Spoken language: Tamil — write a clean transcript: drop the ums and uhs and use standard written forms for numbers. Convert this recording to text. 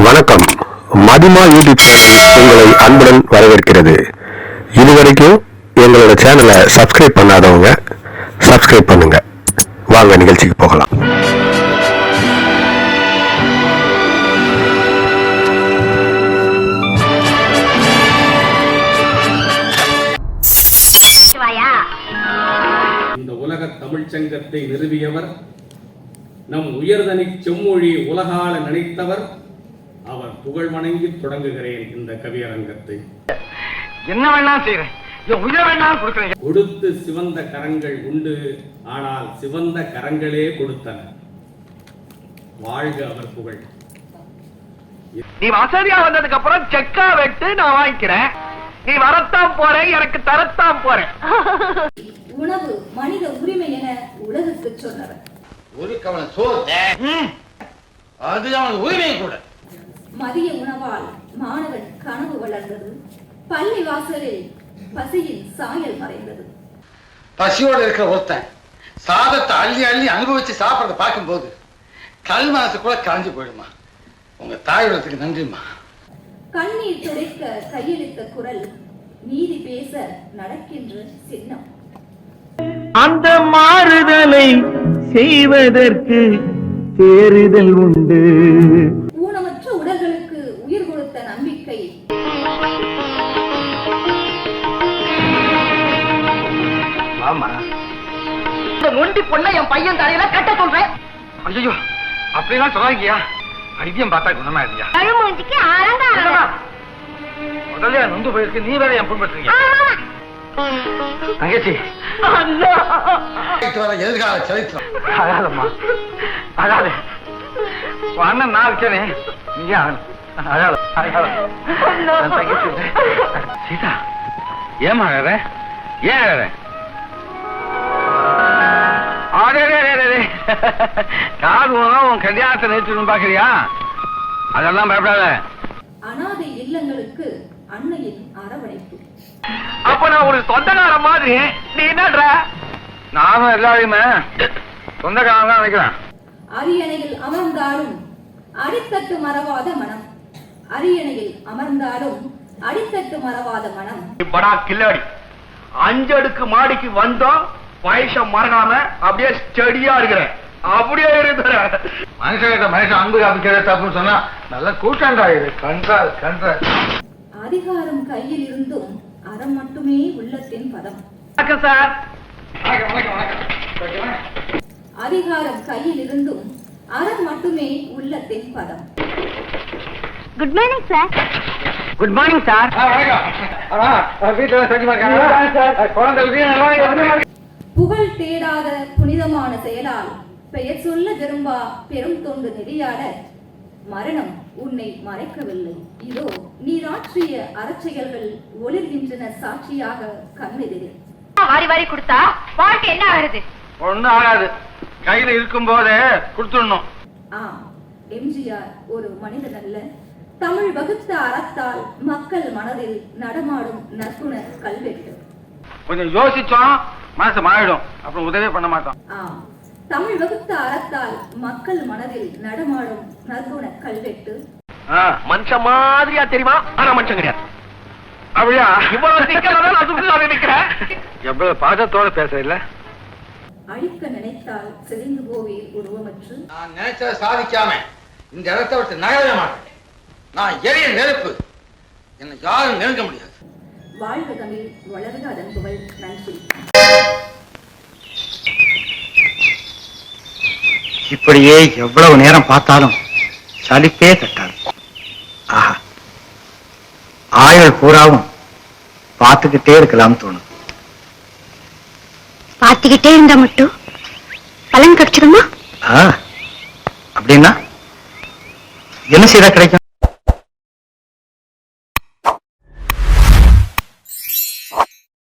வணக்கம். மதிமா யூடியூப் உங்களை அன்புடன் வரவேற்கிறது. இதுவரைக்கும் எங்களோட சேனலை சப்ஸ்கிரைப் பண்ணாதவங்க சப்ஸ்கிரைப் பண்ணுங்க. வாங்க நிகழ்ச்சிக்கு போகலாம். இந்த உலக தமிழ்ச் சங்கத்தை நிறுவியவர், நம் உயர்தனி செம்மொழி உலகால நினைத்தவர். அவர் புகழ் வணங்கி தொடங்குகிறேன் இந்த கவியரங்கத்தை. என்ன வேணா செய்றேன், உயிரை வேணா கொடுக்கிறேன். கொடுத்து சிவந்த கரங்கள் உண்டு, ஆனால் சிவந்த கரங்களே கொடுத்தன. வாழ்க அவர் புகழ். நீ வசதியா வந்ததுக்கு அப்புறம் செக்கா வெட்டு நான் வாங்கிக்கிறேன். நீ வரத்தான் போறேன், எனக்கு தரத்தான் போறேன். உணவு மனித உரிமை என உலகுக்கு சொன்னவர். ஒரு கவலை சோறு அது அவன் உரிமை கூட. மதிய உணவால் மாணவன் கனவு வளர்ந்தது. பள்ளி வாசலில் பசியின் சாயல் மறைந்தது. பசியோட இருக்கிற ஒருத்தன் சாதத்தை அள்ளி அள்ளி அனுபவிச்சு சாப்பிடறத பார்க்கும்போது கல் மனசு கூட கரைஞ்சு போயிடுமா. உங்க தாயுடத்துக்கு நன்றிமா. கண்ணீர் துடைக்க கையெழுத்த குரல், நீதி பேச நடக்கின்ற சின்னம். அந்த மாறுதலை செய்வதற்கு தேறுதல் உண்டு. ஊனமற்ற உடல்களுக்கு உயிர் கொடுத்த நம்பிக்கை. ஆமா, இந்த நொண்டி பொண்ணை என் பையன் தலையில கட்ட சொல்றேன். ஐயோ, அப்படிலாம் சொல்லாதீங்கயா. ஐடியம் பார்த்தா குணமா இல்லையா? முதல்ல நொந்து போயிருக்கு, நீ வேற என் பின்பற்றுறீங்க. தங்கச்சி எதிர்கால சரித்திரம். அழாதம்மா, அழாத. அண்ணன் நான் இருக்கேனே, நீங்க அழாத. தங்கச்சி சீதா, ஏன் அழற? ஏன் அழற? காது உன் கல்யாணத்தை நிறுத்தணும் பாக்குறியா? அதெல்லாம் பயப்படாத. அனாதை இல்லங்களுக்கு அன்னையின் அரவணைப்பு. அப்ப நான் ஒரு சொந்தக்கார மாதிரி, நீ என்னன்ற? நானும் எல்லாரையுமே சொந்தக்காரன் தான் நினைக்கிறேன். அரியணையில் அமர்ந்தாலும் அடித்தட்டு மறவாத மனம். அரியணையில் அமர்ந்தாலும் அடித்தட்டு மறவாத மனம். படா கில்லாடி, 5 அடுக்கு மாடிக்கு வந்தோம், வயசம் மறக்காம அப்படியே ஸ்டடியா இருக்கிறேன். அப்படியே இருக்கிற மனுஷன் மனுஷன் அன்பு காமிக்கிற தப்புன்னு சொன்னா நல்ல கூட்டாண்டா இது. கன்றால் கன்றால். அதிகாரம் கையில் இருந்தும் அறம் மட்டுமே உள்ளத்தின் பதம். வணக்கம் சார். அதிகாரம் கையில் இருந்தும் அறம் மட்டுமே உள்ளத்தின் பதம். Good morning sir. Good morning sir. புகழ் தேடாத புனிதமான செயலால் பெயர் சொல்ல விரும்பா பெரும் தொண்டு நெறியாட மரணம் உன்னை மறைக்கவில்லை. இதோ நீராற்றிய அறச்செயல்கள் ஒளிர்கின்றன சாட்சியாக கண்ணெதிரே. வாரி வாரி கொடுத்தா வாழ்க்கை என்ன ஆகுது? ஒண்ணும் ஆகாது, கையில இருக்கும் போதே கொடுத்துடணும். எம்ஜிஆர் ஒரு மனிதன் அல்ல, தமிழ் வகுத்த அறத்தால் மக்கள் மனதில் நடமாடும் நற்குண கல்வெட்டு. கொஞ்சம் யோசிச்சோம், மனசு மாறிடும், அப்புறம் உதவி பண்ண மாட்டோம். தமிழ் வகுத்த அறத்தால் மக்கள் மனதில் நடமாடும் நற்குண கல்வெட்டு. மனுஷன் மாதிரியா தெரியுமா? ஆனா மனுஷன் கிடையாது. அப்படியா? இவ்வளவு நிக்கிறேன். எவ்வளவு பாதத்தோட பேச இல்ல. அழிக்க நினைத்தால் செறிந்து போவே உருவமற்று. நான் நினைச்சத சாதிக்காம இந்த இடத்தை விட்டு நகர மாட்டேன். நான் எரிய நெருப்பு, என்னை யாரும் நெருங்க முடியாது. வாழ்க தமிழ், வளர்க அதன் புகழ். நன்றி. இப்படியே எவ்வளவு நேரம் பார்த்தாலும் சலிப்பே தட்டாது. ஆஹா, ஆயுள் பூராவும் பார்த்துக்கிட்டே இருக்கலாம் தோணும். பார்த்துக்கிட்டே இருந்தா மட்டும் பலன் கிடைச்சிருமா? அப்படின்னா என்ன செய்தா கிடைக்கும்?